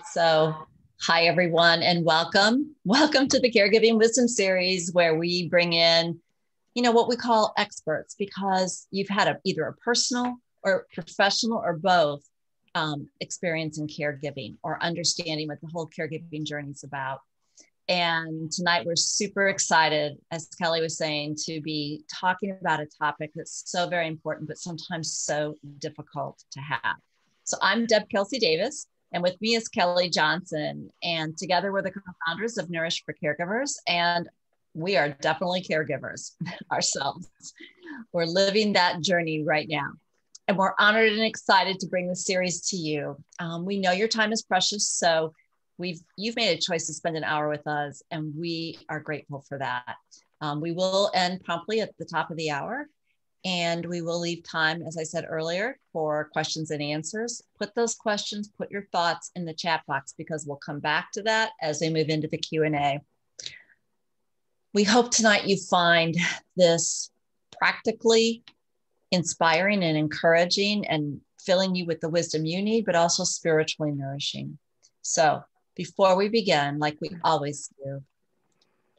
So, hi everyone, and welcome. Welcome to the Caregiving Wisdom Series, where we bring in, what we call experts, because you've had either a personal or professional or both experience in caregiving or understanding what the whole caregiving journey is about. And tonight we're super excited, as Kelly was saying, to be talking about a topic that's so very important, but sometimes so difficult to have. So I'm Deb Kelsey Davis, and with me is Kelly Johnson. And together we're the co-founders of Nourish for Caregivers. And we are definitely caregivers ourselves. We're living that journey right now. And we're honored and excited to bring this series to you. We know your time is precious, so you've made a choice to spend an hour with us, and we are grateful for that. We will end promptly at the top of the hour, and we will leave time, as I said earlier, for questions and answers. Put those questions, put your thoughts in the chat box, because we'll come back to that as we move into the Q&A. We hope tonight you find this practically inspiring and encouraging and filling you with the wisdom you need, but also spiritually nourishing. So before we begin, like we always do,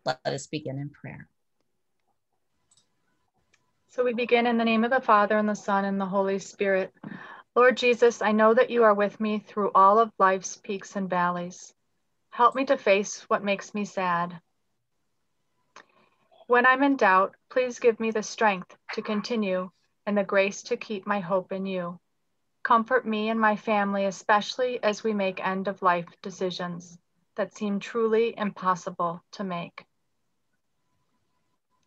let us begin in prayer. So we begin in the name of the Father, and the Son, and the Holy Spirit. Lord Jesus, I know that you are with me through all of life's peaks and valleys. Help me to face what makes me sad. When I'm in doubt, please give me the strength to continue and the grace to keep my hope in you. Comfort me and my family, especially as we make end-of-life decisions that seem truly impossible to make.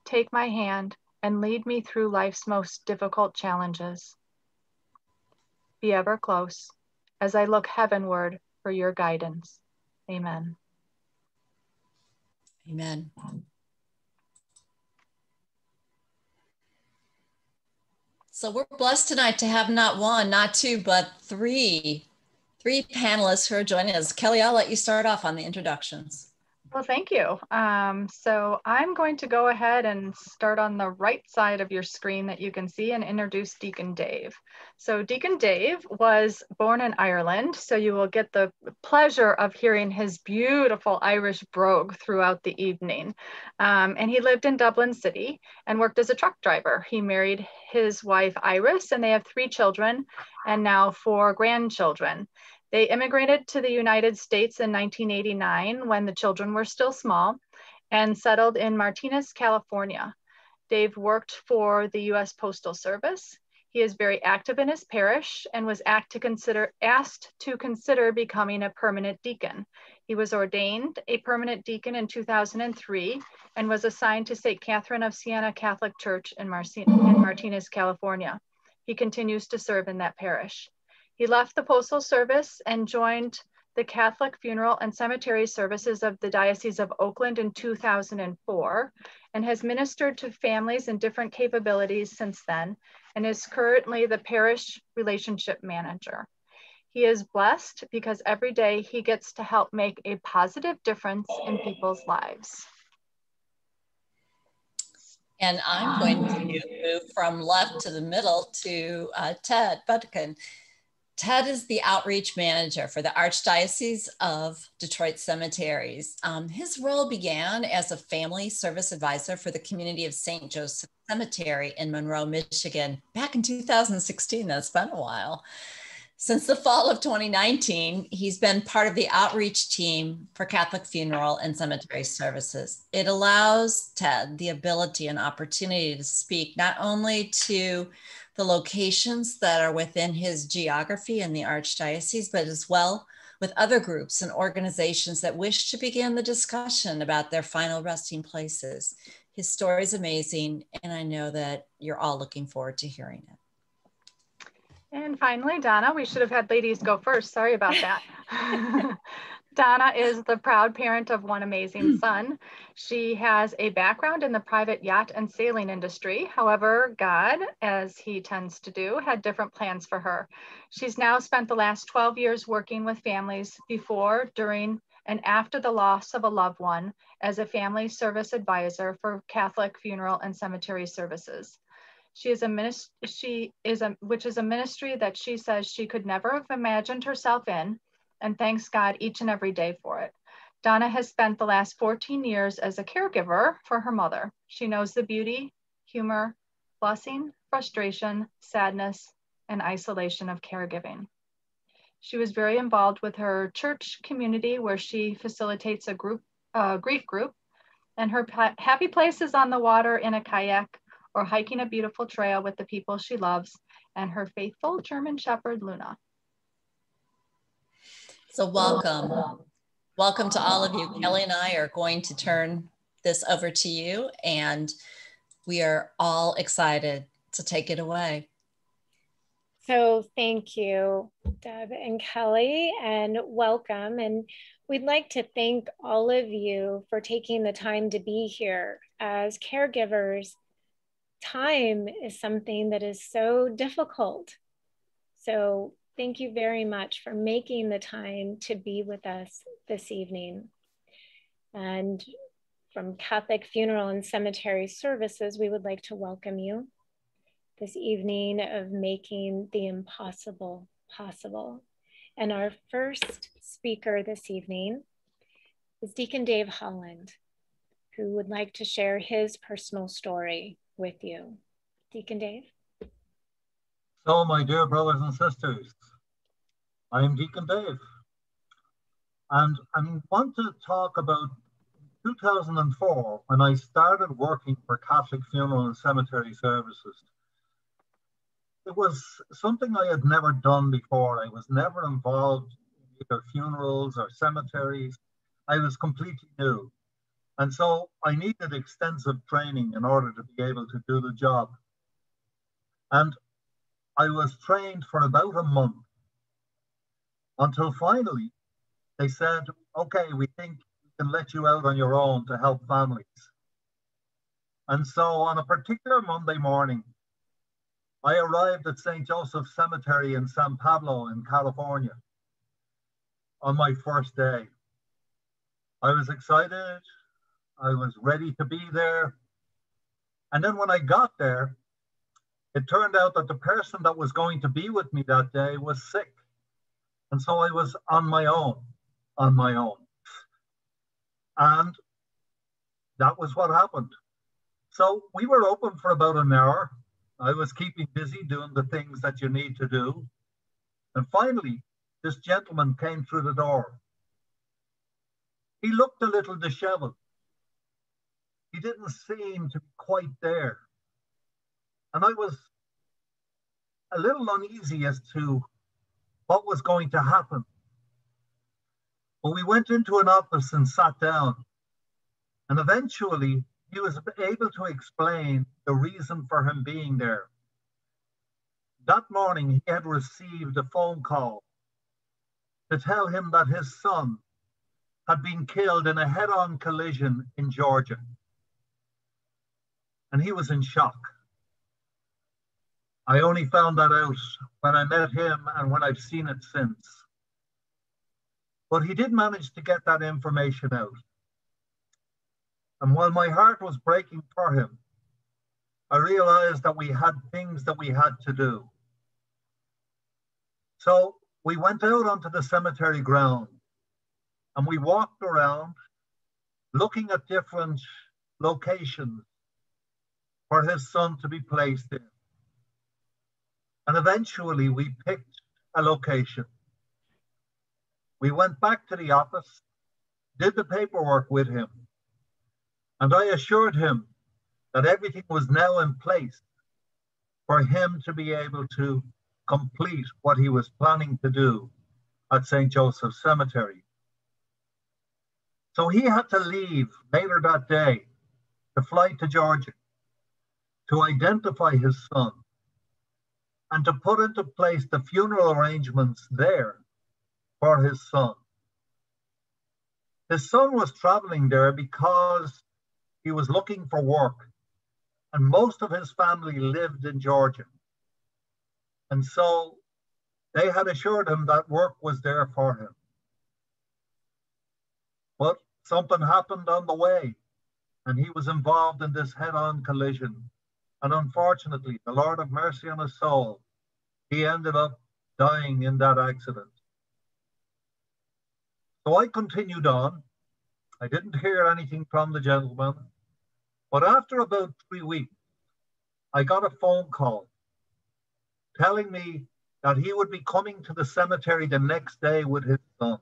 Take my hand and lead me through life's most difficult challenges. Be ever close as I look heavenward for your guidance. Amen. Amen. So we're blessed tonight to have not one, not two, but three panelists who are joining us. Kelly, I'll let you start off on the introductions. Well, thank you. So I'm going to go ahead and start on the right side of your screen that you can see and introduce Deacon Dave. So Deacon Dave was born in Ireland, so you will get the pleasure of hearing his beautiful Irish brogue throughout the evening. And he lived in Dublin City and worked as a truck driver. He married his wife Iris, and they have 3 children and now 4 grandchildren. They immigrated to the United States in 1989 when the children were still small and settled in Martinez, California. Dave worked for the U.S. Postal Service. He is very active in his parish and was asked to consider becoming a permanent deacon. He was ordained a permanent deacon in 2003 and was assigned to St. Catherine of Siena Catholic Church in Martinez, California. He continues to serve in that parish. He left the Postal Service and joined the Catholic Funeral and Cemetery Services of the Diocese of Oakland in 2004 and has ministered to families in different capabilities since then and is currently the parish relationship manager. He is blessed because every day he gets to help make a positive difference in people's lives. And I'm going to move from left to the middle to Ted Butkin. Ted is the outreach manager for the Archdiocese of Detroit Cemeteries. His role began as a family service advisor for the community of St. Joseph Cemetery in Monroe, Michigan, back in 2016. That's been a while. Since the fall of 2019, he's been part of the outreach team for Catholic Funeral and Cemetery Services. It allows Ted the ability and opportunity to speak not only to the locations that are within his geography in the Archdiocese, but as well with other groups and organizations that wish to begin the discussion about their final resting places. His story is amazing, and I know that you're all looking forward to hearing it. And finally, Donna, we should have had ladies go first. Sorry about that. Donna is the proud parent of one amazing son. She has a background in the private yacht and sailing industry. However, God, as he tends to do, had different plans for her. She's now spent the last 12 years working with families before, during, and after the loss of a loved one as a family service advisor for Catholic Funeral and Cemetery Services. Which is a ministry that she says she could never have imagined herself in, and thanks God each and every day for it. Donna has spent the last 14 years as a caregiver for her mother. She knows the beauty, humor, blessing, frustration, sadness, and isolation of caregiving. She was very involved with her church community where she facilitates a grief group, and her happy place is on the water in a kayak or hiking a beautiful trail with the people she loves and her faithful German Shepherd, Luna. So welcome. Welcome to all of you. Kelly and I are going to turn this over to you, and we are all excited to take it away. So thank you, Deb and Kelly, and welcome. And we'd like to thank all of you for taking the time to be here. As caregivers, time is something that is so difficult. So thank you very much for making the time to be with us this evening. And from Catholic Funeral and Cemetery Services, we would like to welcome you this evening of making the impossible possible. And our first speaker this evening is Deacon Dave Holland, who would like to share his personal story with you. Deacon Dave. So, my dear brothers and sisters, I am Deacon Dave, and I want to talk about 2004 when I started working for Catholic Funeral and Cemetery Services. It was something I had never done before. I was never involved in either funerals or cemeteries. I was completely new. And so I needed extensive training in order to be able to do the job. And I was trained for about a month until finally they said, okay, we think we can let you out on your own to help families. And so on a particular Monday morning, I arrived at St. Joseph Cemetery in San Pablo in California on my first day. I was excited. I was ready to be there. And then when I got there, it turned out that the person that was going to be with me that day was sick. And so I was on my own. And that was what happened. So we were open for about an hour. I was keeping busy doing the things that you need to do. And finally, this gentleman came through the door. He looked a little disheveled. He didn't seem to be quite there. And I was a little uneasy as to what was going to happen. But we went into an office and sat down. And eventually, he was able to explain the reason for him being there. That morning, he had received a phone call to tell him that his son had been killed in a head-on collision in Georgia. And he was in shock. I only found that out when I met him and when I've seen it since. But he did manage to get that information out. And while my heart was breaking for him, I realized that we had things that we had to do. So we went out onto the cemetery ground and we walked around looking at different locations for his son to be placed in. And eventually we picked a location. We went back to the office, did the paperwork with him, and I assured him that everything was now in place for him to be able to complete what he was planning to do at St. Joseph Cemetery. So he had to leave later that day to fly to Georgia to identify his son and to put into place the funeral arrangements there for his son. His son was traveling there because he was looking for work, and most of his family lived in Georgia. And so they had assured him that work was there for him. But something happened on the way, and he was involved in this head-on collision. And unfortunately, the Lord have mercy on his soul, he ended up dying in that accident. So I continued on. I didn't hear anything from the gentleman, but after about 3 weeks, I got a phone call telling me that he would be coming to the cemetery the next day with his son.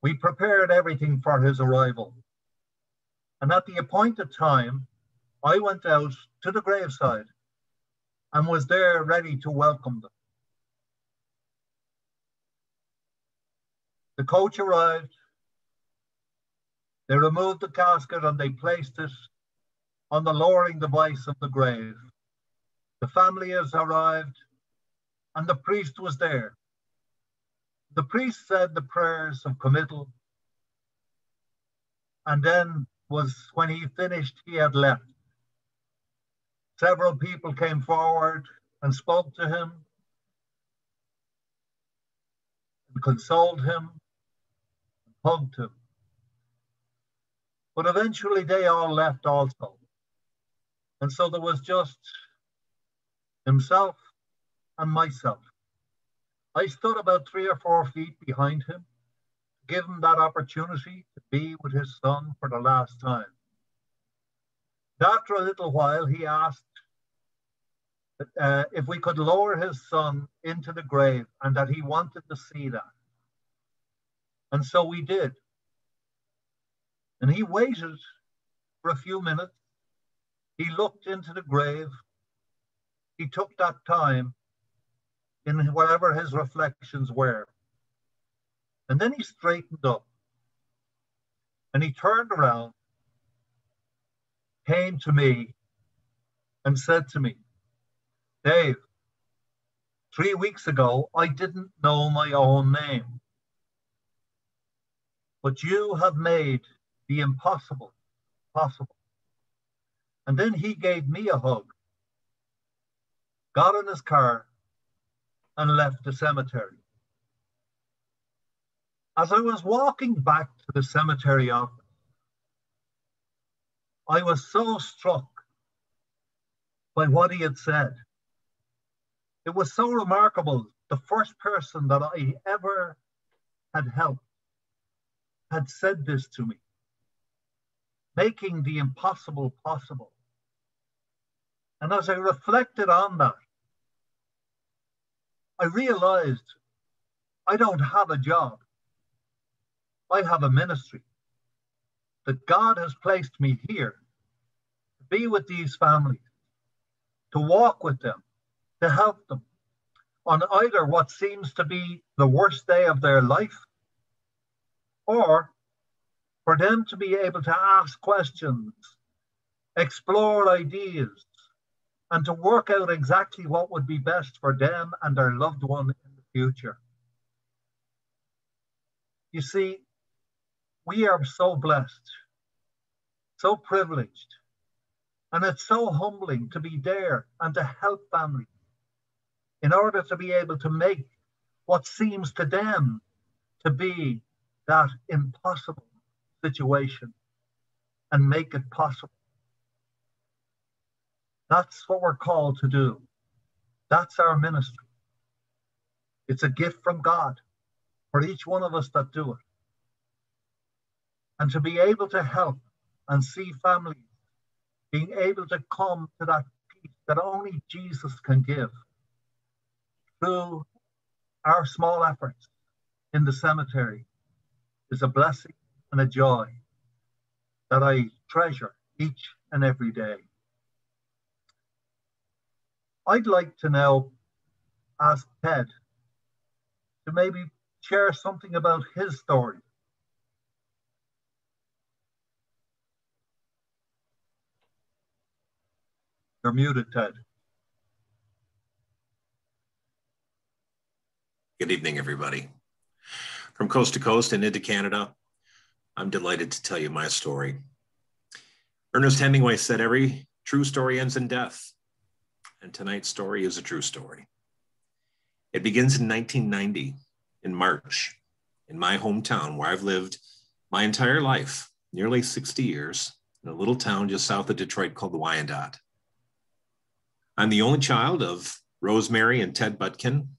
We prepared everything for his arrival. And at the appointed time, I went out to the graveside and was there ready to welcome them. The coach arrived. They removed the casket and they placed it on the lowering device of the grave. The family has arrived and the priest was there. The priest said the prayers of committal, and then when he finished, he had left. Several people came forward and spoke to him and consoled him, and hugged him. But eventually they all left also. And so there was just himself and myself. I stood about 3 or 4 feet behind him, to give him that opportunity to be with his son for the last time. After a little while, he asked if we could lower his son into the grave and that he wanted to see that. And so we did. And he waited for a few minutes. He looked into the grave. He took that time in whatever his reflections were. And then he straightened up and he turned around, came to me and said to me, "Dave, 3 weeks ago, I didn't know my own name, but you have made the impossible possible." And then he gave me a hug, got in his car, and left the cemetery. As I was walking back to the cemetery office, I was so struck by what he had said. It was so remarkable. The first person that I ever had helped had said this to me, making the impossible possible. And as I reflected on that, I realized I don't have a job. I have a ministry. That God has placed me here to be with these families, to walk with them, to help them on either what seems to be the worst day of their life, or for them to be able to ask questions, explore ideas, and to work out exactly what would be best for them and their loved one in the future. You see, we are so blessed, so privileged, and it's so humbling to be there and to help families in order to be able to make what seems to them to be that impossible situation and make it possible. That's what we're called to do. That's our ministry. It's a gift from God for each one of us that do it. And to be able to help and see families being able to come to that peace that only Jesus can give through our small efforts in the cemetery is a blessing and a joy that I treasure each and every day. I'd like to now ask Ted to maybe share something about his story. You're muted, Ted. Good evening, everybody. From coast to coast and into Canada, I'm delighted to tell you my story. Ernest Hemingway said every true story ends in death, and tonight's story is a true story. It begins in 1990, in March, in my hometown where I've lived my entire life, nearly 60 years, in a little town just south of Detroit called the Wyandotte. I'm the only child of Rosemary and Ted Butkin,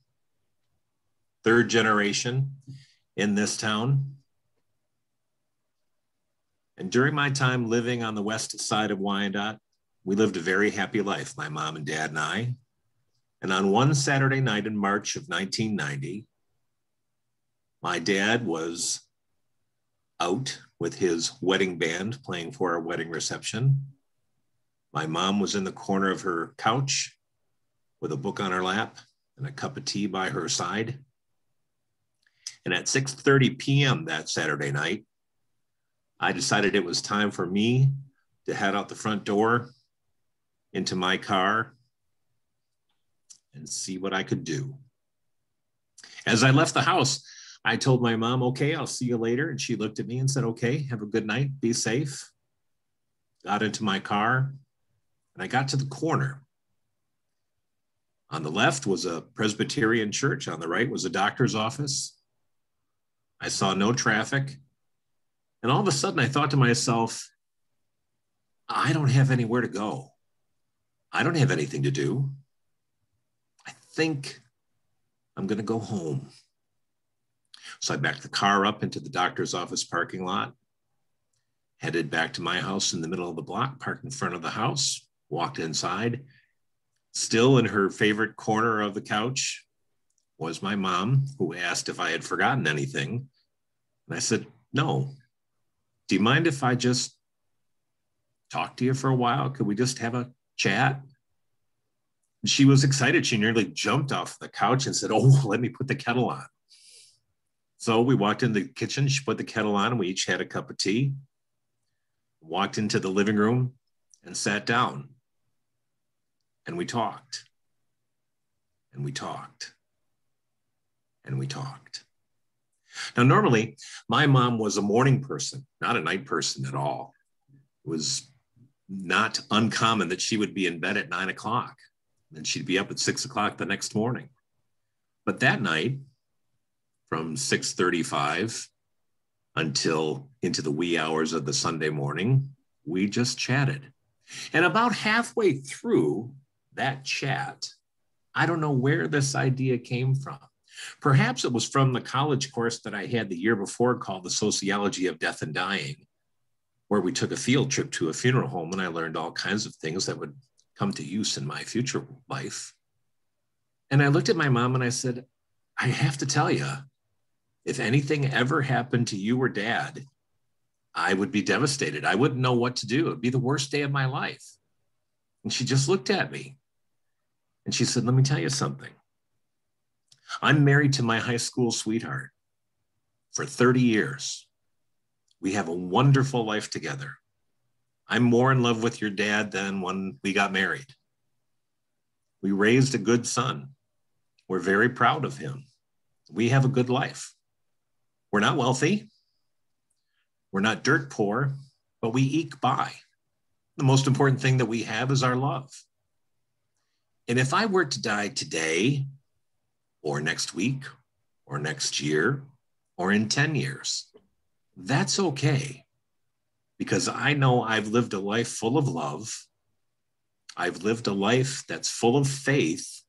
third generation in this town. And during my time living on the west side of Wyandotte, we lived a very happy life, my mom and dad and I. And on one Saturday night in March of 1990, my dad was out with his wedding band playing for our wedding reception. My mom was in the corner of her couch with a book on her lap and a cup of tea by her side. And at 6:30 p.m. that Saturday night, I decided it was time for me to head out the front door into my car and see what I could do. As I left the house, I told my mom, okay, I'll see you later. And she looked at me and said, okay, have a good night, be safe. Got into my car and I got to the corner. On the left was a Presbyterian church. On the right was a doctor's office. I saw no traffic. And all of a sudden I thought to myself, I don't have anywhere to go. I don't have anything to do. I think I'm going to go home. So I backed the car up into the doctor's office parking lot, headed back to my house in the middle of the block, parked in front of the house, walked inside. Still in her favorite corner of the couch was my mom, who asked if I had forgotten anything. And I said, no. Do you mind if I just talk to you for a while? Could we just have a chat? She was excited. She nearly jumped off the couch and said, oh, let me put the kettle on. So we walked in the kitchen. She put the kettle on and we each had a cup of tea. Walked into the living room and sat down. And we talked. And we talked. And we talked. Now, normally, my mom was a morning person, not a night person at all. It was not uncommon that she would be in bed at 9 o'clock and she'd be up at 6 o'clock the next morning. But that night, from 6:35 until into the wee hours of the Sunday morning, we just chatted. And about halfway through that chat, I don't know where this idea came from. Perhaps it was from the college course that I had the year before called The Sociology of Death and Dying, where we took a field trip to a funeral home and I learned all kinds of things that would come to use in my future life. And I looked at my mom and I said, I have to tell you, if anything ever happened to you or dad, I would be devastated. I wouldn't know what to do. It'd be the worst day of my life. And she just looked at me and she said, let me tell you something. I'm married to my high school sweetheart for 30 years. We have a wonderful life together. I'm more in love with your dad than when we got married. We raised a good son. We're very proud of him. We have a good life. We're not wealthy. We're not dirt poor, but we eke by. The most important thing that we have is our love. And if I were to die today, or next week, or next year, or in 10 years, that's okay. Because I know I've lived a life full of love. I've lived a life that's full of faith.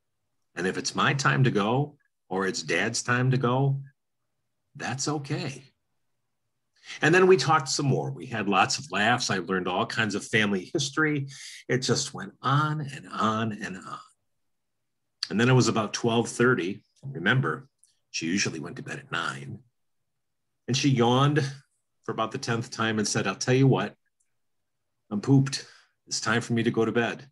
And if it's my time to go, or it's dad's time to go, that's okay. And then we talked some more. We had lots of laughs. I learned all kinds of family history. It just went on and on and on. And then it was about 12:30. Remember, she usually went to bed at 9. And she yawned for about the 10th time and said, I'll tell you what, I'm pooped. It's time for me to go to bed.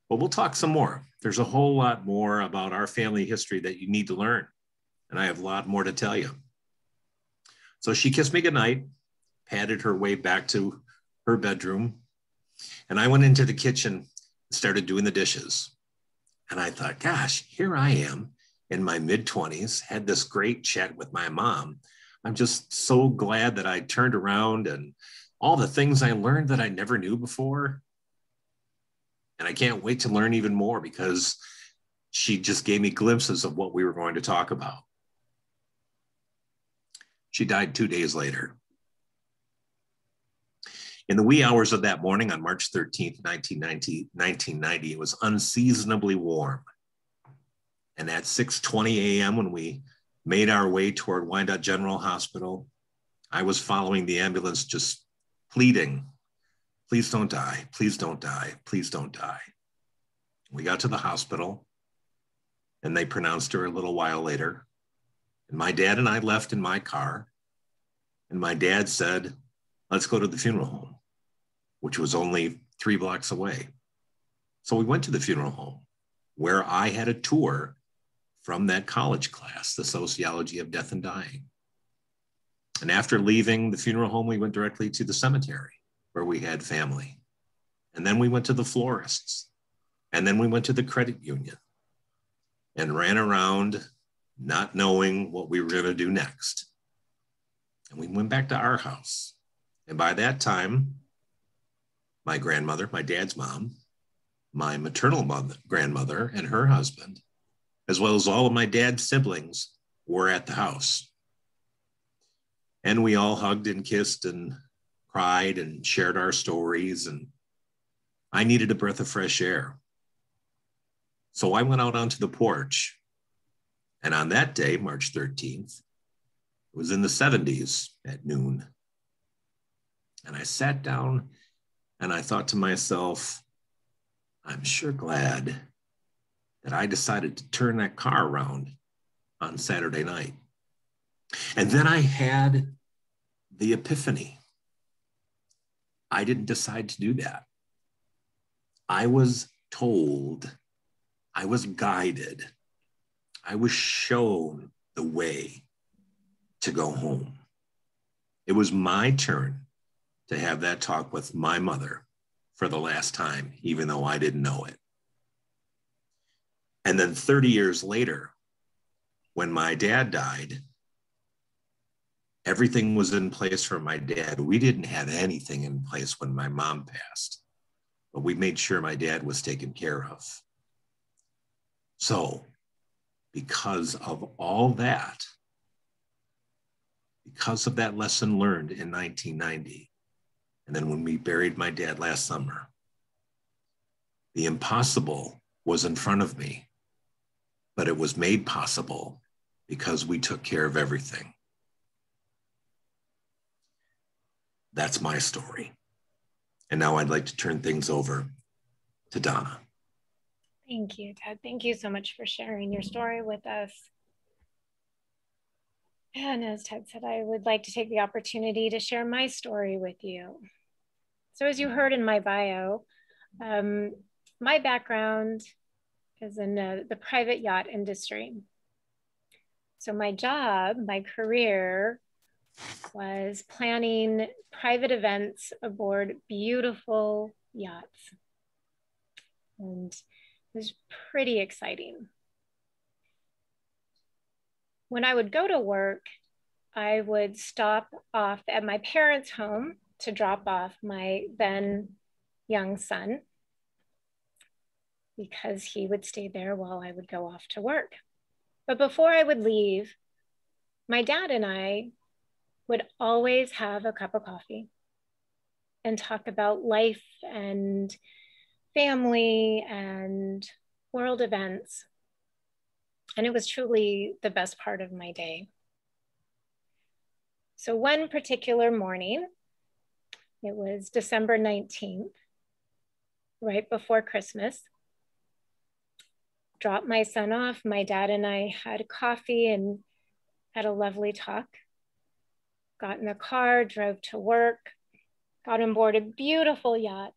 But we'll talk some more. There's a whole lot more about our family history that you need to learn. And I have a lot more to tell you. So she kissed me goodnight, padded her way back to her bedroom. And I went into the kitchen and started doing the dishes. And I thought, gosh, here I am in my mid-20s, had this great chat with my mom. I'm just so glad that I turned around and all the things I learned that I never knew before. And I can't wait to learn even more because she just gave me glimpses of what we were going to talk about. She died 2 days later. In the wee hours of that morning on March 13th, 1990, it was unseasonably warm. And at 6:20 a.m. when we made our way toward Wyandotte General Hospital. I was following the ambulance, just pleading, please don't die, please don't die, please don't die. We got to the hospital and they pronounced her a little while later. And my dad and I left in my car. And my dad said, let's go to the funeral home, which was only 3 blocks away. So we went to the funeral home where I had a tour from that college class, the sociology of death and dying. And after leaving the funeral home, we went directly to the cemetery where we had family. And then we went to the florists. And then we went to the credit union and ran around not knowing what we were going to do next. And we went back to our house. And by that time, my grandmother, my dad's mom, my maternal grandmother and her husband, as well as all of my dad's siblings, were at the house. And we all hugged and kissed and cried and shared our stories. And I needed a breath of fresh air. So I went out onto the porch. And on that day, March 13th, it was in the 70s at noon. And I sat down and I thought to myself, I'm sure glad that I decided to turn that car around on Saturday night. And then I had the epiphany. I didn't decide to do that. I was told, I was guided, I was shown the way to go home. It was my turn to have that talk with my mother for the last time, even though I didn't know it. And then 30 years later, when my dad died, everything was in place for my dad. We didn't have anything in place when my mom passed, but we made sure my dad was taken care of. So, because of all that, because of that lesson learned in 1990, and then when we buried my dad last summer, the impossible was in front of me, but it was made possible because we took care of everything. That's my story. And now I'd like to turn things over to Donna. Thank you, Ted. Thank you so much for sharing your story with us. And as Ted said, I would like to take the opportunity to share my story with you. So as you heard in my bio, my background is in the private yacht industry. So my job, my career, was planning private events aboard beautiful yachts. And it was pretty exciting. When I would go to work, I would stop off at my parents' home to drop off my then young son, because he would stay there while I would go off to work. But before I would leave, my dad and I would always have a cup of coffee and talk about life and family and world events. And it was truly the best part of my day. So one particular morning, it was December 19th, right before Christmas, dropped my son off. My dad and I had coffee and had a lovely talk. Got in the car, drove to work, got on board a beautiful yacht.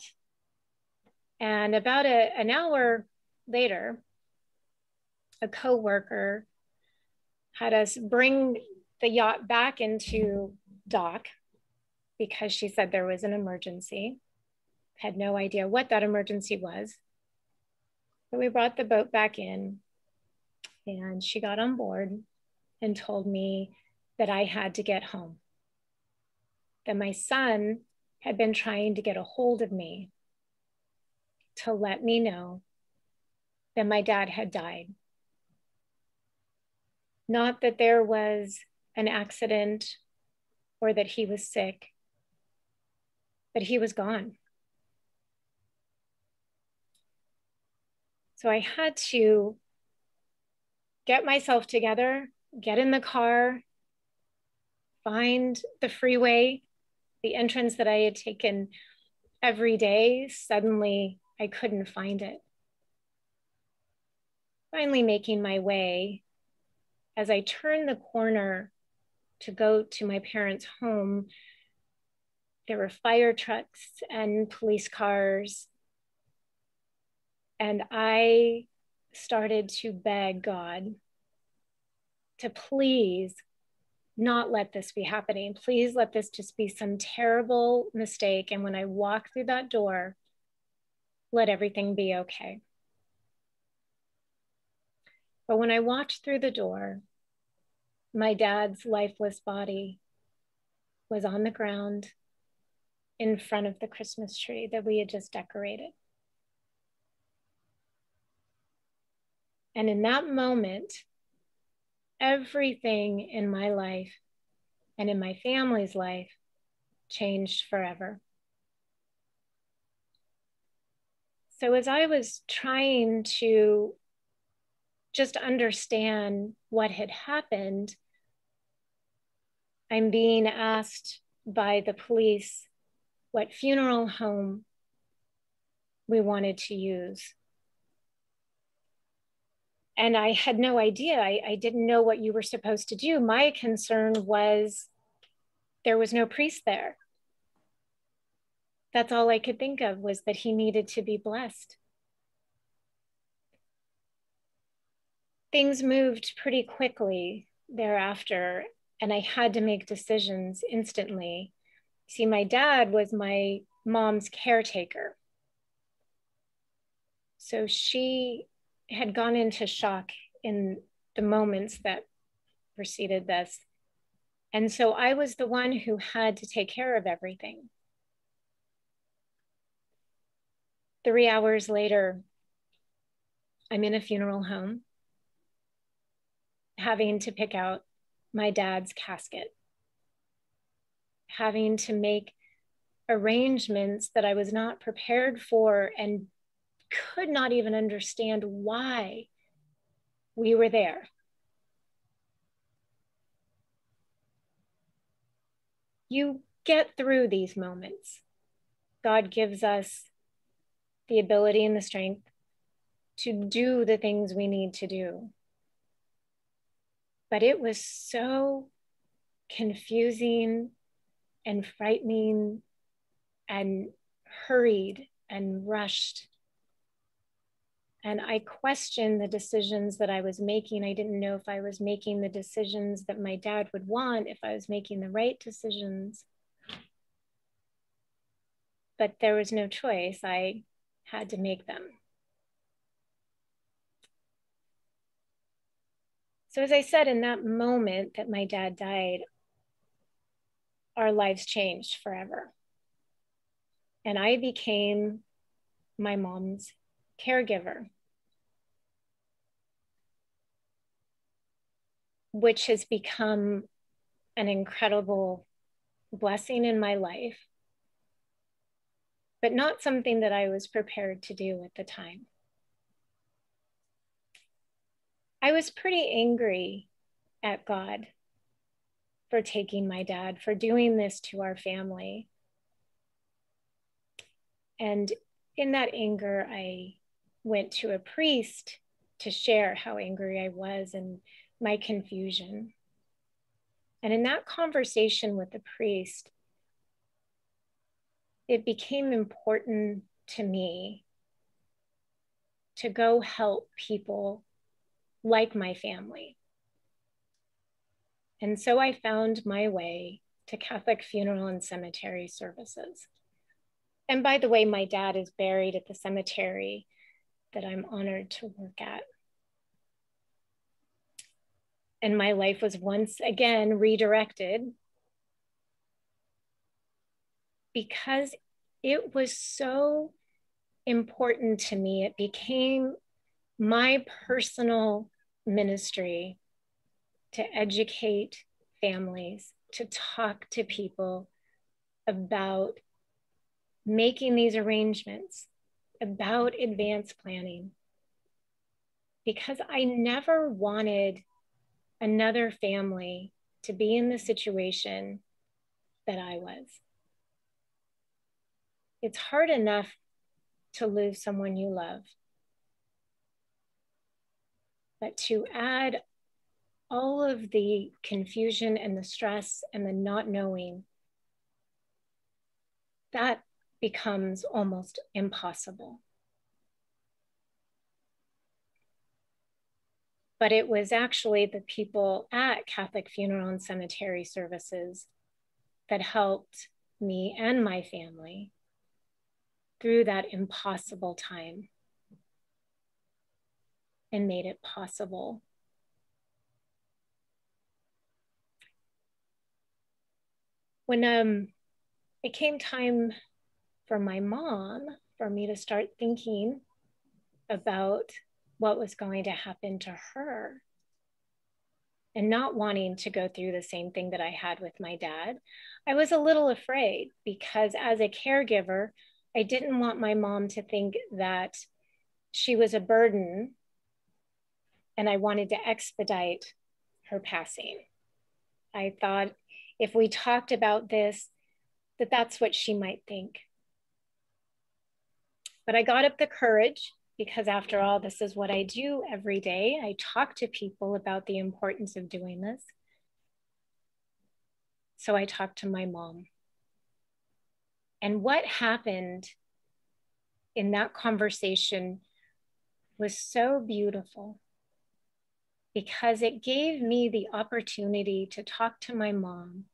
And about an hour later, a coworker had us bring the yacht back into dock because she said there was an emergency. Had no idea what that emergency was. But we brought the boat back in and she got on board and told me that I had to get home. That my son had been trying to get a hold of me to let me know that my dad had died. Not that there was an accident or that he was sick, but he was gone. So I had to get myself together get in the car, find the freeway, the entrance that I had taken every day. Suddenly I couldn't find it. Finally making my way, as I turned the corner to go to my parents' home, there were fire trucks and police cars. And I started to beg God to please not let this be happening. Please let this just be some terrible mistake. And when I walk through that door, let everything be okay. But when I walked through the door, my dad's lifeless body was on the ground in front of the Christmas tree that we had just decorated. And in that moment, everything in my life and in my family's life changed forever. So as I was trying to just understand what had happened, I'm being asked by the police what funeral home we wanted to use. And I had no idea. I didn't know what you were supposed to do. My concern was there was no priest there. That's all I could think of, was that he needed to be blessed. Things moved pretty quickly thereafter, and I had to make decisions instantly. See, my dad was my mom's caretaker. So she had gone into shock in the moments that preceded this. And so I was the one who had to take care of everything. 3 hours later, I'm in a funeral home, having to pick out my dad's casket, having to make arrangements that I was not prepared for and could not even understand why we were there. You get through these moments. God gives us the ability and the strength to do the things we need to do. But it was so confusing and frightening and hurried and rushed. And I questioned the decisions that I was making. I didn't know if I was making the decisions that my dad would want, if I was making the right decisions. But there was no choice. I had to make them. So as I said, in that moment that my dad died, our lives changed forever. And I became my mom's caregiver, which has become an incredible blessing in my life, but not something that I was prepared to do at the time. I was pretty angry at God for taking my dad, for doing this to our family. And in that anger, I went to a priest to share how angry I was and my confusion. And in that conversation with the priest, it became important to me to go help people like my family. And so I found my way to Catholic funeral and cemetery services. And by the way, my dad is buried at the cemetery that I'm honored to work at. And my life was once again redirected because it was so important to me. It became my personal ministry to educate families, to talk to people about making these arrangements, about advanced planning, because I never wanted another family to be in the situation that I was. It's hard enough to lose someone you love, but to add all of the confusion and the stress and the not knowing, that becomes almost impossible. But it was actually the people at Catholic Funeral and Cemetery Services that helped me and my family through that impossible time and made it possible. When it came time for my mom, for me to start thinking about what was going to happen to her and not wanting to go through the same thing that I had with my dad, I was a little afraid because as a caregiver, I didn't want my mom to think that she was a burden and I wanted to expedite her passing. I thought if we talked about this, that's what she might think. But I got up the courage because after all, this is what I do every day. I talk to people about the importance of doing this. So I talked to my mom. And what happened in that conversation was so beautiful because it gave me the opportunity to talk to my mom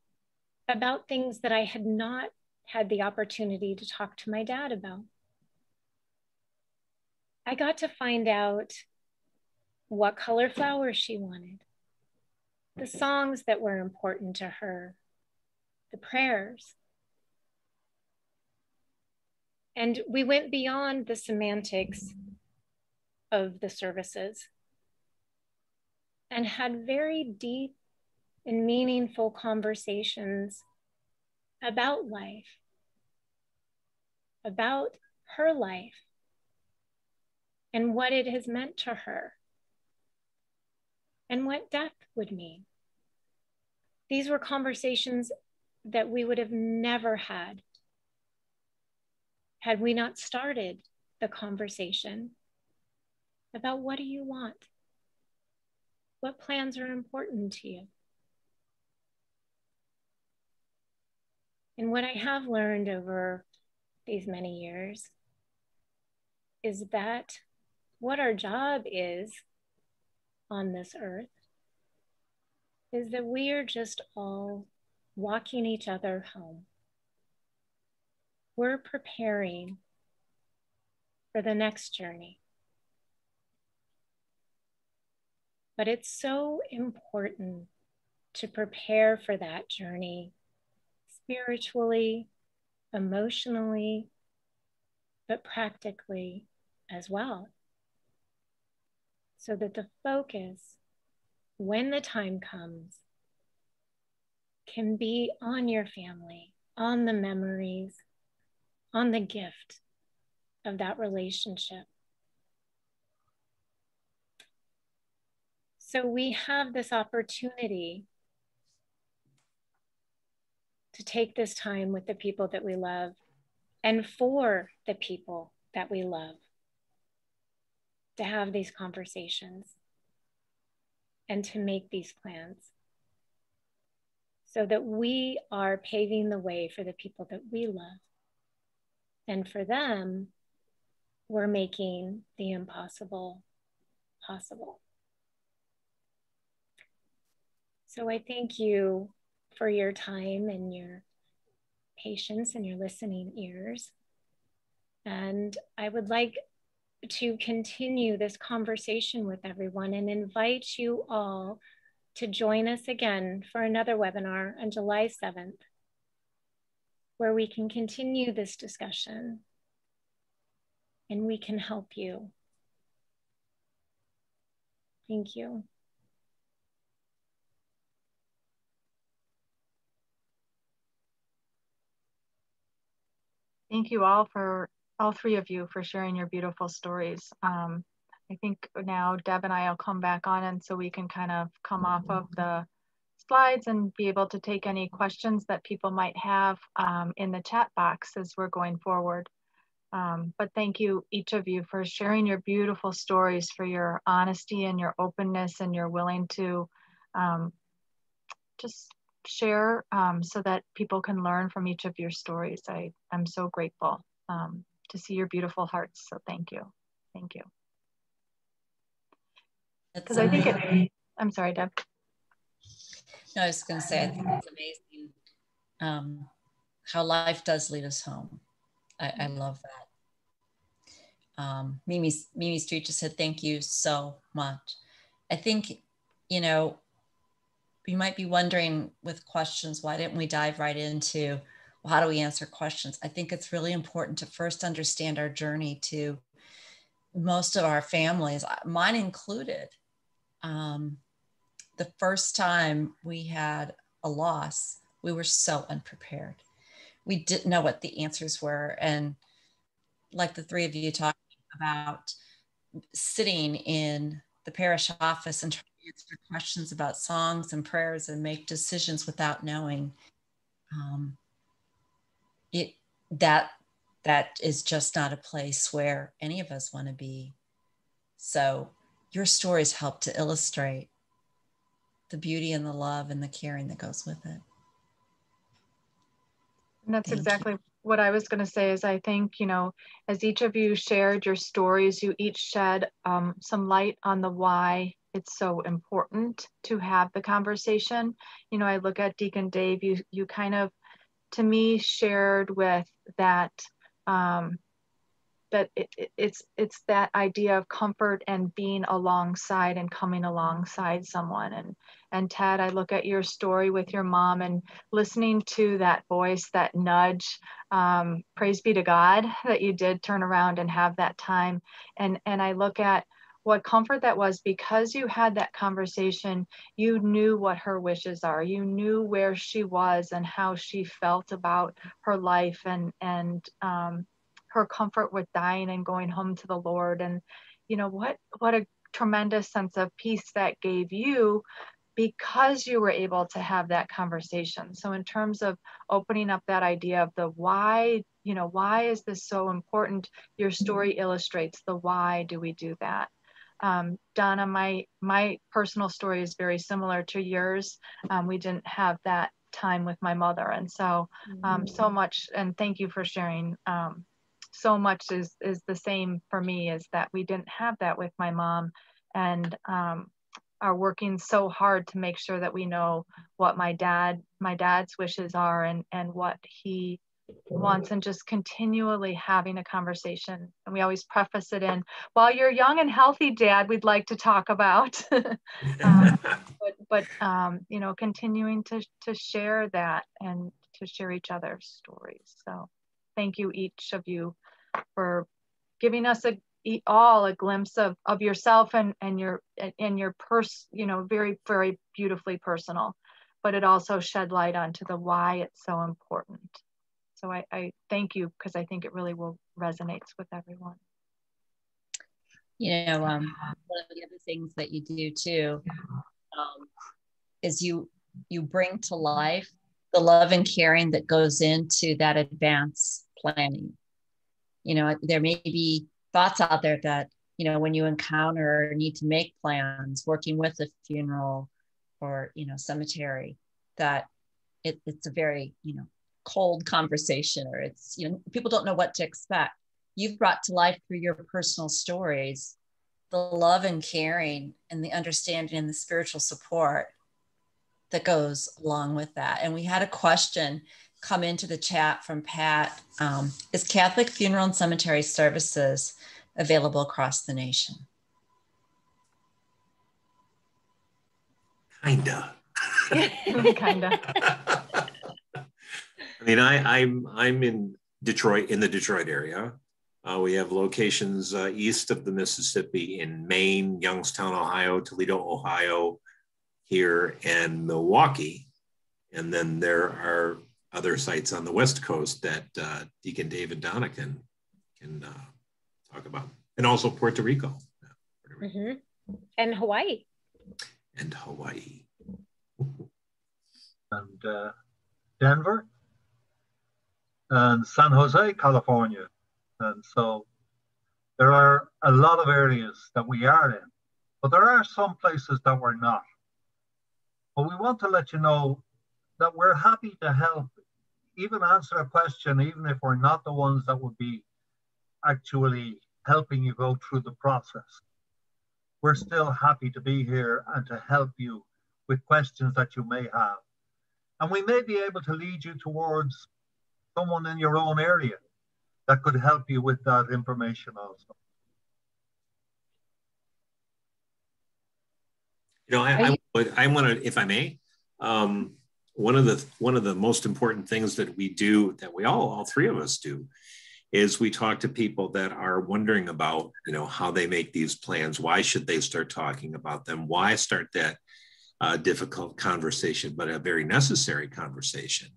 about things that I had not had the opportunity to talk to my dad about. I got to find out what color flowers she wanted, the songs that were important to her, the prayers. And we went beyond the semantics of the services and had very deep and meaningful conversations about life, about her life, and what it has meant to her, and what death would mean. These were conversations that we would have never had we not started the conversation about what do you want? What plans are important to you? And what I have learned over these many years is that what our job is on this earth is that we are just all walking each other home. We're preparing for the next journey. But it's so important to prepare for that journey spiritually, emotionally, but practically as well. So that the focus, when the time comes, can be on your family, on the memories, on the gift of that relationship. So we have this opportunity to take this time with the people that we love and for the people that we love, to have these conversations and to make these plans so that we are paving the way for the people that we love. And for them, we're making the impossible possible. So I thank you for your time and your patience and your listening ears. And I would like to continue this conversation with everyone and invite you all to join us again for another webinar on July 7th, where we can continue this discussion and we can help you. Thank you. Thank you all three of you for sharing your beautiful stories. I think now Deb and I will come back on, and so we can kind of come off of the slides and be able to take any questions that people might have in the chat box as we're going forward. But thank you, each of you, for sharing your beautiful stories, for your honesty and your openness, and your willing to just share so that people can learn from each of your stories. I'm so grateful to see your beautiful hearts. So thank you. Thank you. Because I think I'm sorry, Deb. No, I was going to say, I think it's amazing how life does lead us home. I love that. Mimi Street just said, thank you so much. I think, you know, you might be wondering with questions, why didn't we dive right into, well, how do we answer questions? I think it's really important to first understand our journey to most of our families, mine included. The first time we had a loss, we were so unprepared. We didn't know what the answers were. And like the three of you talking about sitting in the parish office and trying to answer questions about songs and prayers and make decisions without knowing, that is just not a place where any of us want to be. So your stories help to illustrate the beauty and the love and the caring that goes with it. And that's exactly what I was going to say. Is I think, you know, as each of you shared your stories, you each shed some light on the why it's so important to have the conversation. You know, I look at Deacon Dave, you kind of, to me, shared with that, that it's that idea of comfort and being alongside and coming alongside someone. And Ted, I look at your story with your mom and listening to that voice, that nudge. Praise be to God that you did turn around and have that time. And I look at what comfort that was, because you had that conversation. You knew what her wishes are. You knew where she was and how she felt about her life, and her comfort with dying and going home to the Lord. And you know what a tremendous sense of peace that gave you, because you were able to have that conversation. So in terms of opening up that idea of the why, you know, why is this so important? Your story illustrates the why do we do that. Donna, my personal story is very similar to yours. We didn't have that time with my mother. And so, so much, and thank you for sharing. So much is the same for me, is that we didn't have that with my mom, and are working so hard to make sure that we know what my dad's wishes are, and what he wants, and just continually having a conversation. And we always preface it in, while you're young and healthy, Dad, we'd like to talk about, but you know, continuing to share that and to share each other's stories. So thank you, each of you, for giving us all a glimpse of yourself and your you know, very, very beautifully personal, but it also shed light onto the why it's so important. So I thank you, because I think it really will resonate with everyone. You know, one of the other things that you do too is you bring to life the love and caring that goes into that advance planning. You know, there may be thoughts out there that, you know, when you encounter or need to make plans, working with a funeral or, you know, cemetery, that it's a very, you know, cold conversation, or it's, you know, people don't know what to expect. You've brought to life through your personal stories the love and caring and the understanding and the spiritual support that goes along with that. And we had a question come into the chat from Pat. Is Catholic funeral and cemetery services available across the nation? Kinda. Kinda. I mean, I'm in Detroit, in the Detroit area. We have locations east of the Mississippi, in Maine, Youngstown, Ohio, Toledo, Ohio, here, and Milwaukee. And then there are other sites on the West Coast that Deacon Dave and Donna can talk about, and also Puerto Rico. Mm-hmm. And Hawaii. And Hawaii. And Denver. And San Jose, California. And so there are a lot of areas that we are in, but there are some places that we're not. But we want to let you know that we're happy to help, even answer a question, even if we're not the ones that would be actually helping you go through the process. We're still happy to be here and to help you with questions that you may have. And we may be able to lead you towards someone in your own area that could help you with that information also. You know, I want to, if I may, one of the most important things that we do, that we all three of us do, is we talk to people that are wondering about, you know, how they make these plans. Why should they start talking about them? Why start that difficult conversation, but a very necessary conversation?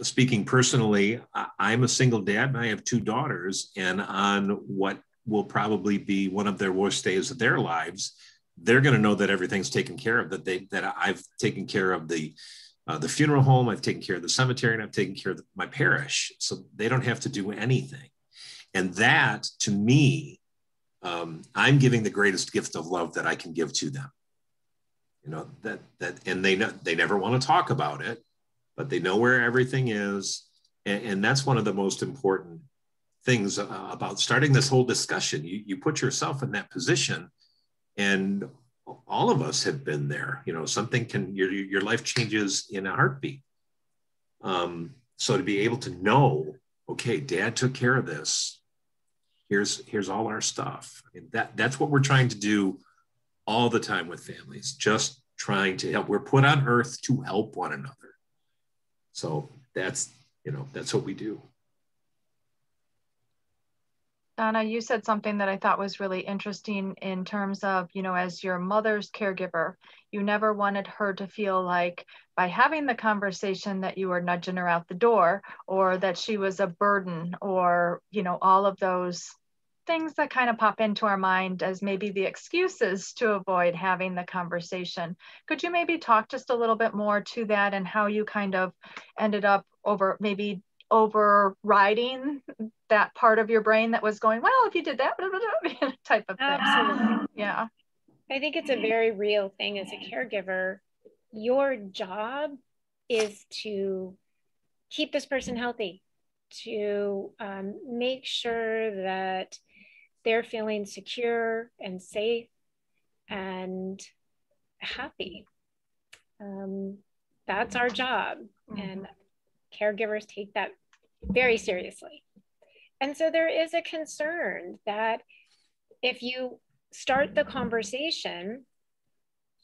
Speaking personally, I'm a single dad and I have two daughters, and on what will probably be one of their worst days of their lives, they're going to know that everything's taken care of, that I've taken care of the funeral home, I've taken care of the cemetery, and I've taken care of my parish. So they don't have to do anything. And that, to me, I'm giving the greatest gift of love that I can give to them. You know, and they never want to talk about it, but they know where everything is. And that's one of the most important things about starting this whole discussion. You put yourself in that position, and all of us have been there. You know, your life changes in a heartbeat. So to be able to know, okay, Dad took care of this. Here's all our stuff. I mean, that's what we're trying to do all the time with families, just trying to help. We're put on earth to help one another. So that's what we do. Donna, you said something that I thought was really interesting in terms of, you know, as your mother's caregiver, you never wanted her to feel like by having the conversation that you were nudging her out the door, or that she was a burden, or, you know, all of those things that kind of pop into our mind as maybe the excuses to avoid having the conversation. Could you maybe talk just a little bit more to that, and how you kind of ended up overriding that part of your brain that was going, well, if you did that, blah, blah, blah, type of thing? Absolutely. Yeah. I think it's a very real thing as a caregiver. Your job is to keep this person healthy, to make sure that they're feeling secure and safe and happy. That's our job. Mm-hmm. And caregivers take that very seriously. And so there is a concern that if you start the conversation,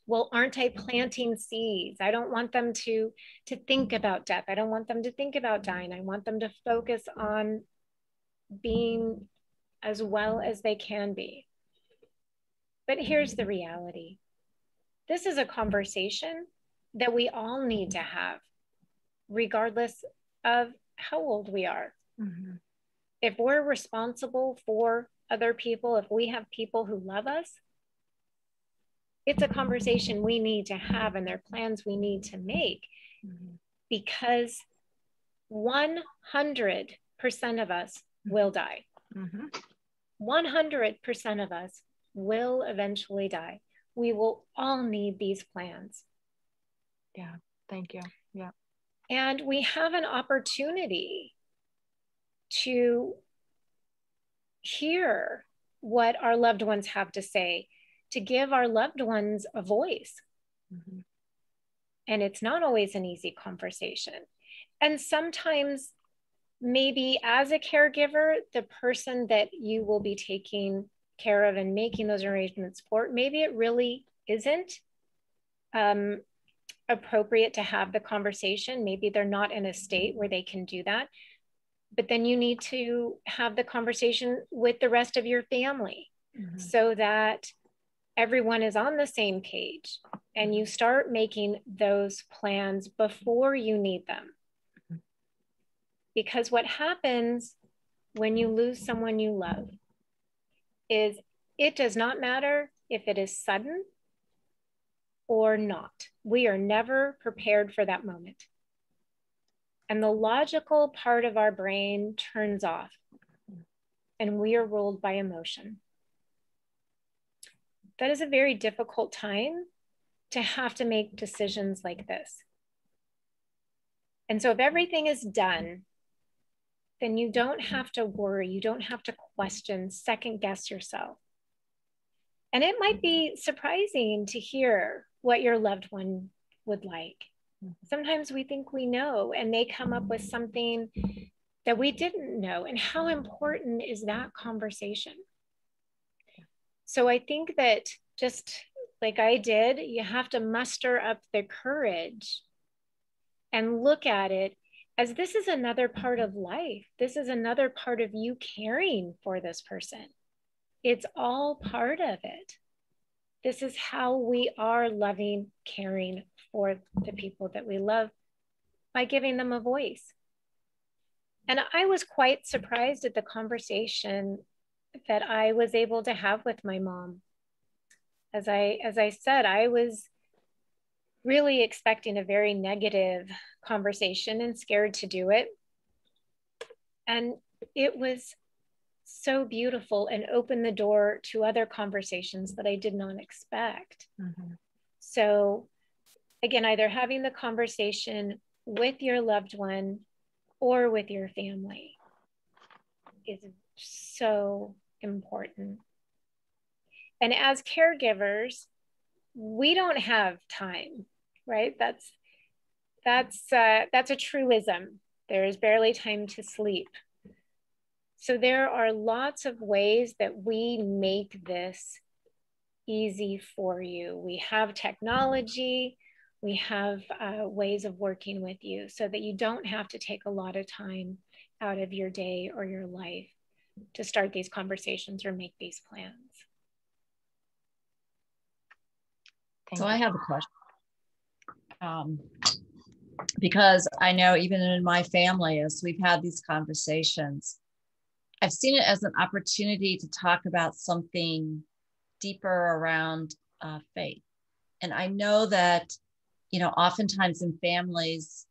well, aren't I planting seeds? I don't want them to think about death. I don't want them to think about dying. I want them to focus on being as well as they can be. But here's the reality. This is a conversation that we all need to have, regardless of how old we are. Mm-hmm. If we're responsible for other people, if we have people who love us, it's a conversation we need to have, and there are plans we need to make. Mm-hmm. Because 100% of us will die. Mm-hmm. 100% of us will eventually die. We will all need these plans. Yeah, thank you. Yeah. And we have an opportunity to hear what our loved ones have to say, to give our loved ones a voice. Mm-hmm. And it's not always an easy conversation. And sometimes maybe as a caregiver, the person that you will be taking care of and making those arrangements for, maybe it really isn't appropriate to have the conversation. Maybe they're not in a state where they can do that. But then you need to have the conversation with the rest of your family. Mm-hmm. So that everyone is on the same page, and you start making those plans before you need them. Because what happens when you lose someone you love is It does not matter if it is sudden or not. We are never prepared for that moment. And the logical part of our brain turns off, and we are ruled by emotion. That is a very difficult time to have to make decisions like this. And so if everything is done, then you don't have to worry, you don't have to question, second guess yourself. And it might be surprising to hear what your loved one would like. Sometimes we think we know, and they come up with something that we didn't know. And how important is that conversation? So I think that just like I did, you have to muster up the courage and look at it as this is another part of life. This is another part of you caring for this person. It's all part of it. This is how we are loving, caring for the people that we love by giving them a voice. And I was quite surprised at the conversation that I was able to have with my mom. As I said, I was really expecting a very negative conversation and scared to do it. And it was so beautiful and opened the door to other conversations that I did not expect. Mm-hmm. So again, either having the conversation with your loved one or with your family is so important. And as caregivers, we don't have time, right? That's a truism. There is barely time to sleep. So there are lots of ways that we make this easy for you. We have technology, we have ways of working with you so that you don't have to take a lot of time out of your day or your life to start these conversations or make these plans. So I have a question. Because I know even in my family, as we've had these conversations, I've seen it as an opportunity to talk about something deeper around faith. And I know that, you know, oftentimes in families,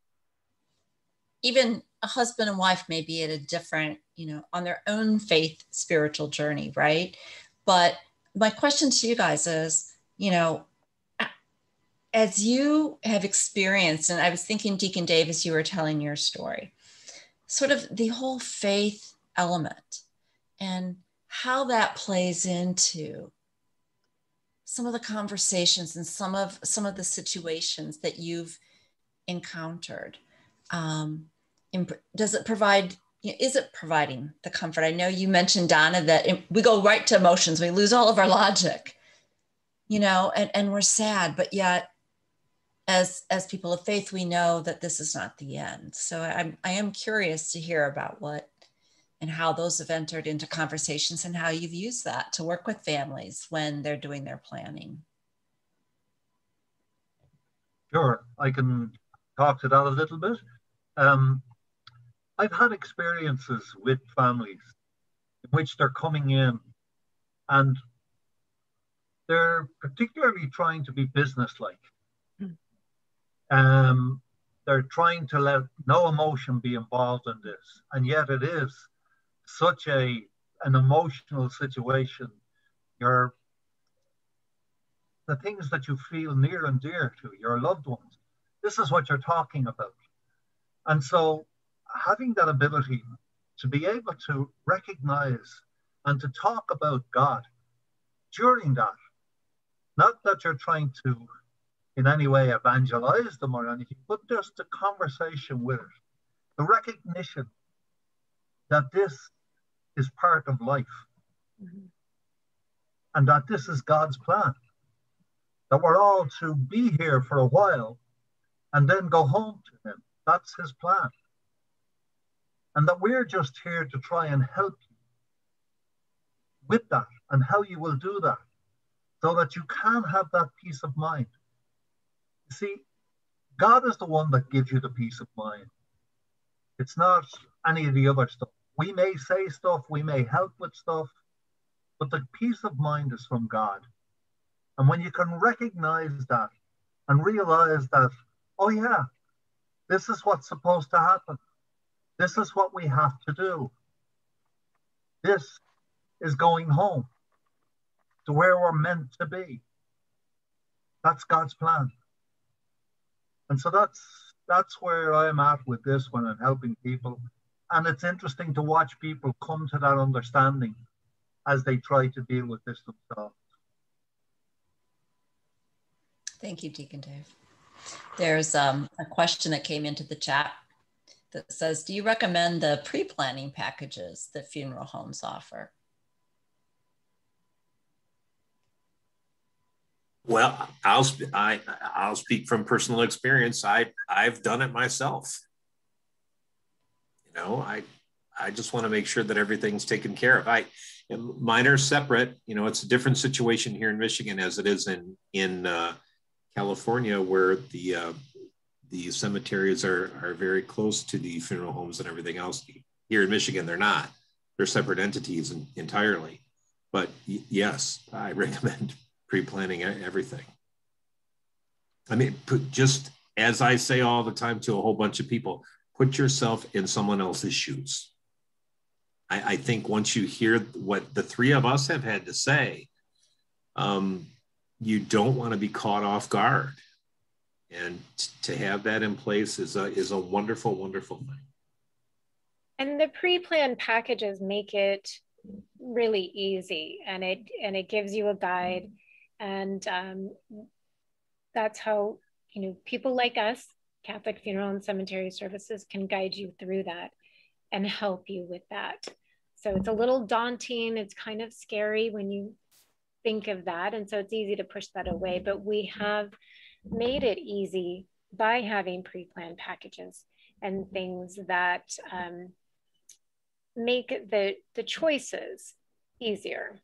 even a husband and wife may be at a different, you know, on their own faith, spiritual journey, right? But my question to you guys is, you know, as you have experienced, and I was thinking, Deacon Dave, as you were telling your story, sort of the whole faith element and how that plays into some of the conversations and some of the situations that you've encountered. Does it provide, is it providing the comfort? I know you mentioned, Donna, that we go right to emotions. We lose all of our logic, you know, and we're sad, but yet as people of faith, we know that this is not the end. So I am curious to hear about what and how those have entered into conversations and how you've used that to work with families when they're doing their planning. Sure, I can talk to that a little bit. I've had experiences with families in which they're coming in and they're particularly trying to be businesslike. They're trying to let no emotion be involved in this, and yet it is such an emotional situation. The things that you feel near and dear to your loved ones, this is what you're talking about. And so having that ability to be able to recognize and to talk about God during that, not that you're trying to in any way evangelize them or anything, but just a conversation with it. The recognition that this is part of life, mm-hmm. and that this is God's plan, that we're all to be here for a while and then go home to him. That's his plan. And that we're just here to try and help you with that and how you will do that so that you can have that peace of mind. See, God is the one that gives you the peace of mind. It's not any of the other stuff. We may say stuff, we may help with stuff, but the peace of mind is from God. And when you can recognize that and realize that, oh yeah, this is what's supposed to happen. This is what we have to do. This is going home to where we're meant to be. That's God's plan. And so that's where I'm at with this when I'm helping people. And it's interesting to watch people come to that understanding as they try to deal with this themselves. Thank you, Deacon Dave. There's a question that came into the chat that says, do you recommend the pre-planning packages that funeral homes offer? Well, I'll speak from personal experience. I've done it myself. You know, I just want to make sure that everything's taken care of. Mine are separate. You know, it's a different situation here in Michigan as it is in California, where the cemeteries are very close to the funeral homes and everything else. Here in Michigan, they're not. They're separate entities entirely. But yes, I recommend pre-planning everything. I mean, just as I say all the time to a whole bunch of people, put yourself in someone else's shoes. I think once you hear what the three of us have had to say, you don't want to be caught off guard. And to have that in place is a wonderful, wonderful thing. And the pre-planned packages make it really easy, and it gives you a guide, and that's how, you know, people like us, Catholic Funeral and Cemetery Services, can guide you through that and help you with that. So it's a little daunting. It's kind of scary when you think of that, and so it's easy to push that away. But we have made it easy by having pre-planned packages and things that make the choices easier.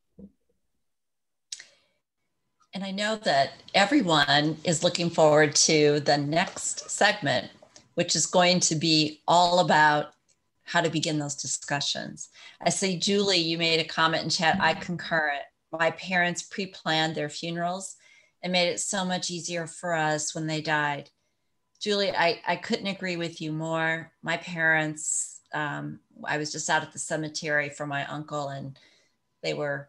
And I know that everyone is looking forward to the next segment, which is going to be all about how to begin those discussions. I see, Julie, you made a comment in chat. I concur. My parents pre-planned their funerals and made it so much easier for us when they died. Julie, I couldn't agree with you more. My parents, I was just out at the cemetery for my uncle, and they were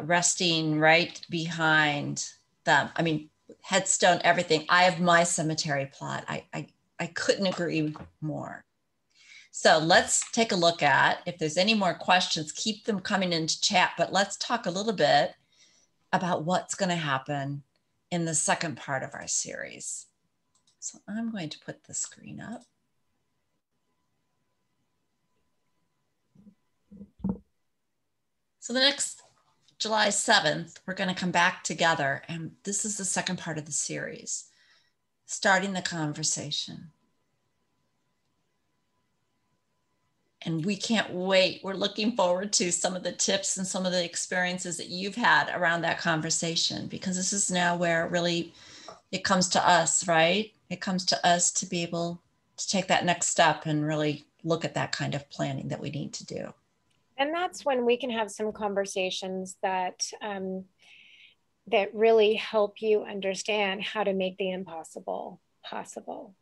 resting right behind them. I mean, headstone, everything. I have my cemetery plot. I couldn't agree more. So let's take a look at, if there's any more questions, keep them coming into chat, but let's talk a little bit about what's going to happen in the second part of our series. So I'm going to put the screen up. So the next July 7th, we're going to come back together, and this is the second part of the series, starting the conversation. And we can't wait. We're looking forward to some of the tips and some of the experiences that you've had around that conversation, because this is now where really it comes to us, right? It comes to us to be able to take that next step and really look at that kind of planning that we need to do. And that's when we can have some conversations that that really help you understand how to make the impossible possible.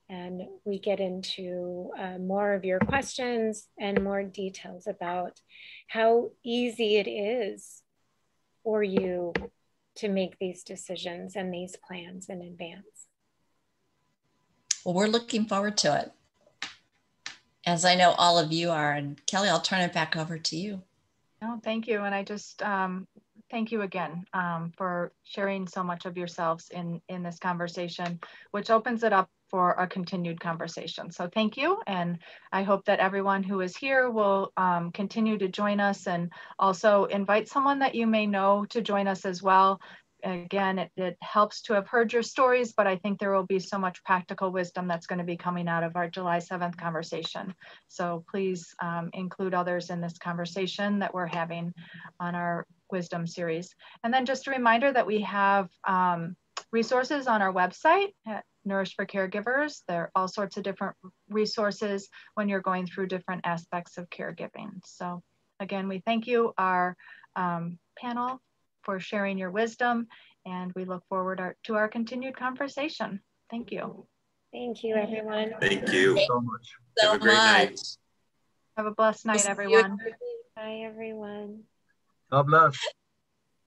And we get into more of your questions and more details about how easy it is for you to make these decisions and these plans in advance. Well, we're looking forward to it, as I know all of you are. And Kelly, I'll turn it back over to you. No, thank you. And I just thank you again for sharing so much of yourselves in this conversation, which opens it up for a continued conversation. So thank you. And I hope that everyone who is here will continue to join us, and also invite someone that you may know to join us as well. Again, it helps to have heard your stories, but I think there will be so much practical wisdom that's going to be coming out of our July 7th conversation. So please include others in this conversation that we're having on our Wisdom series. And then just a reminder that we have resources on our website at Nourish for Caregivers. There are all sorts of different resources when you're going through different aspects of caregiving. So again, we thank you, our panel, for sharing your wisdom, and we look forward to our continued conversation. Thank you. Thank you, everyone. Thank you so much. So Have a great night. much. Have a blessed night, See you. everyone. Bye, everyone. God bless.